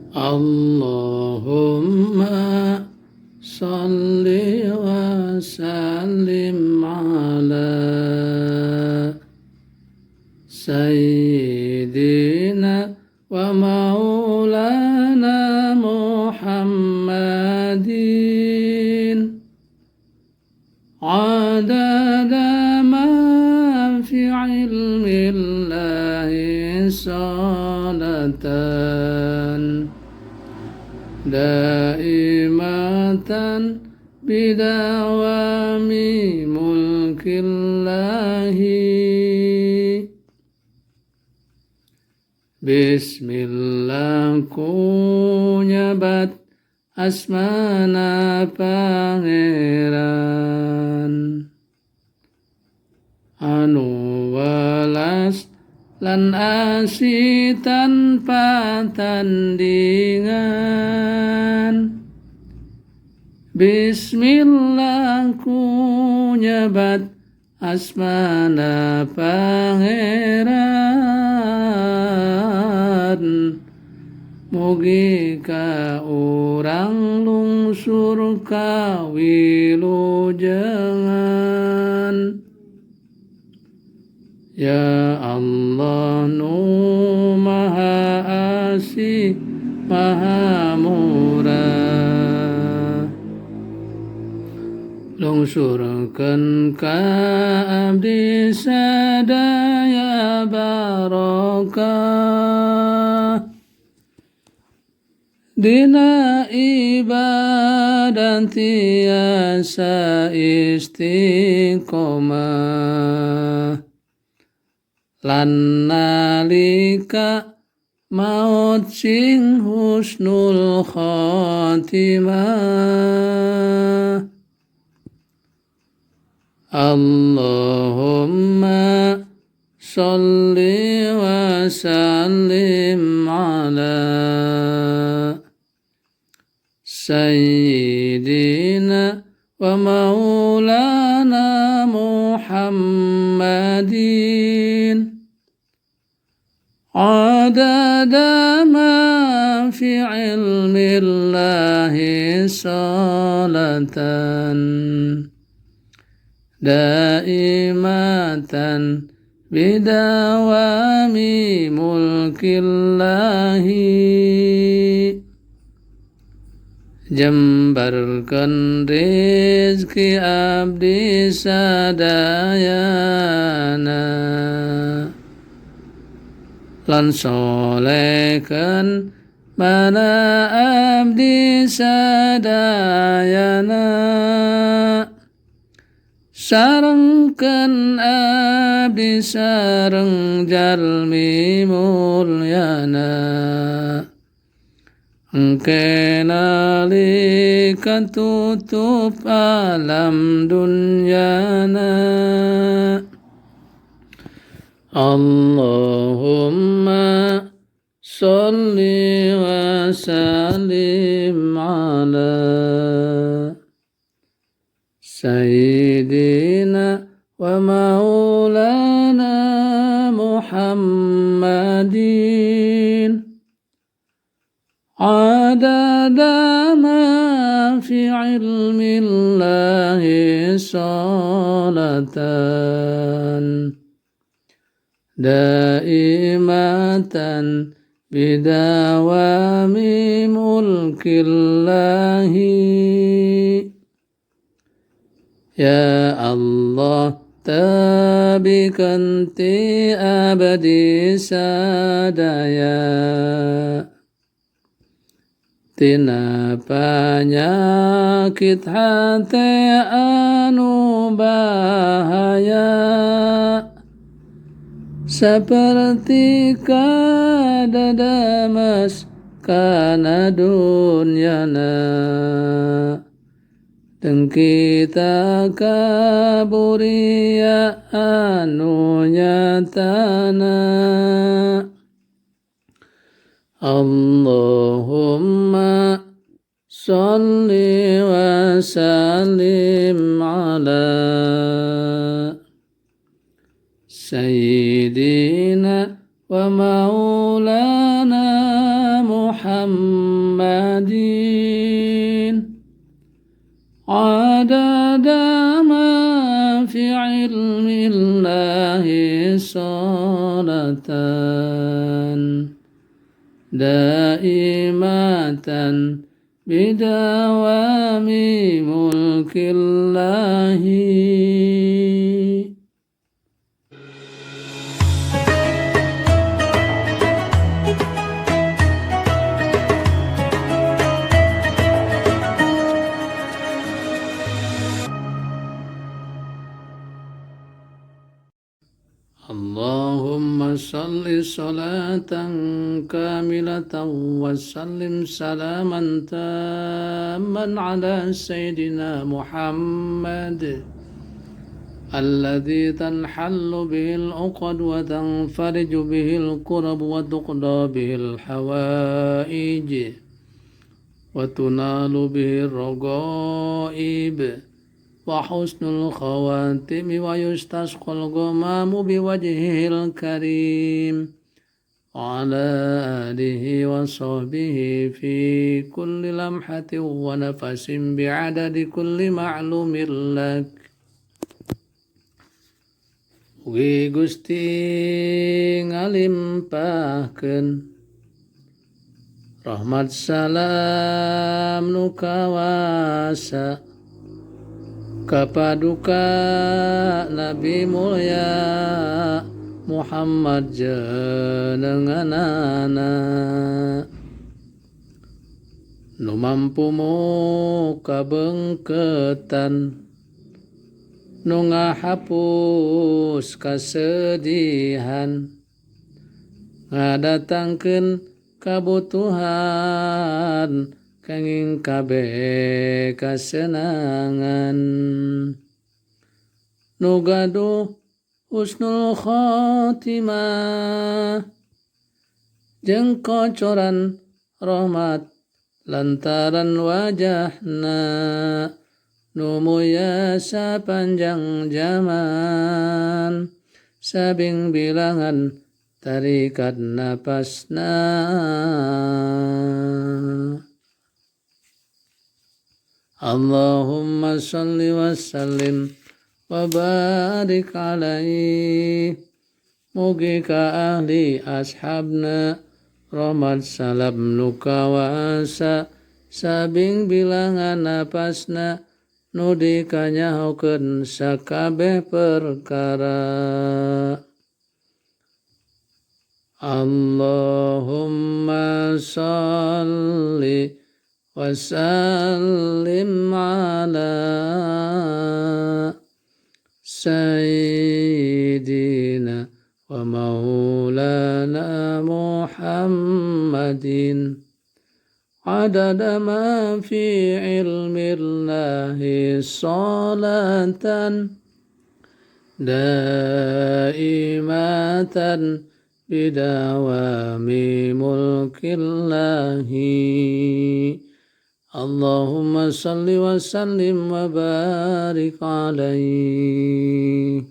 Allahumma salli wa sallim ala Sayyidina wa maulana Muhammadin adada ma fi ilmillahi salatan daimatan bidawami mulkillahi. Bismillah ku nyabat asmana pangeran anu welas lan asih tanpa tandingan. Bismillah ku nyabat asmana pangeran mugi ka urang lungsur ka wilujengan. Ya Allah nu maha asih maha murah lungsurkeun ka abdi sadaya barokah dina ibadah tiasa istiqomah lan nalika maut sing husnul khotimah. Allahumma salli wa sallim ala Sayyidina wa maulana Muhammadin adada ma fi ilmillahi salatan daimatan bidawami mulkillahi. Jembarkan rizki abdi sadayana lan solehkan mana abdi sadayana sarengkeun abdi sareng jalmi mulyana engke nalika tutup alam dunyana. Allahumma salli wa sallim ala Sayyidina wa maulana Muhammadin adada ma fi ilmillahi salatan daimatan bidawami mulkillahi. Ya Allah tabikan ti abadi sadaya tina panyakit hati anu bahaya seperti kadadamas kana dunyana dan kita kaburia anu nyatana. Allahumma salli wa sallim ala Sayyidina wa maulana Muhammad عدد ما في علم الله صلاة دائمة بدوام ملك الله. اللهم صل صلاة كاملة وسلم سلاما تاما على سيدنا محمد الذي تنحل به العقد وتنفرج به الكرب وتقضى به الحوائج وتنال به الرغائب وحسن الخواتم ويستسقى الغمام بوجهه الكريم وعلى آله وصحبه في كل لمحة ونفس بعدد كل معلوم لك. Ugi Gusti ngalimpahkeun rahmat salam nu kawasa kapaduka Nabi mulia Muhammad jenenganana nu mampu muka bengketan nu ngahapus kasedihan ngadatangkeun kabutuhan kenging kabeh kasenangan nu gaduh husnul khotimah jeung kocoran rahmat lantaran wajahna nu muya sapanjang zaman sabing bilangan tarikat napasna. Allahumma salli wa sallim wa barik alaihi. Mugi ka ahli ashabna rahmat salam nu kawasa sabing bilangan napasna nu dikanyahokeun sakabeh perkara. Allahumma salli wa sallim ala sayyidina wa maulana Muhammadin adada ma fi ilmillahi salatan daimatan bidawami mulkillahi. Allahumma salli wa sallim wa barik alaihi.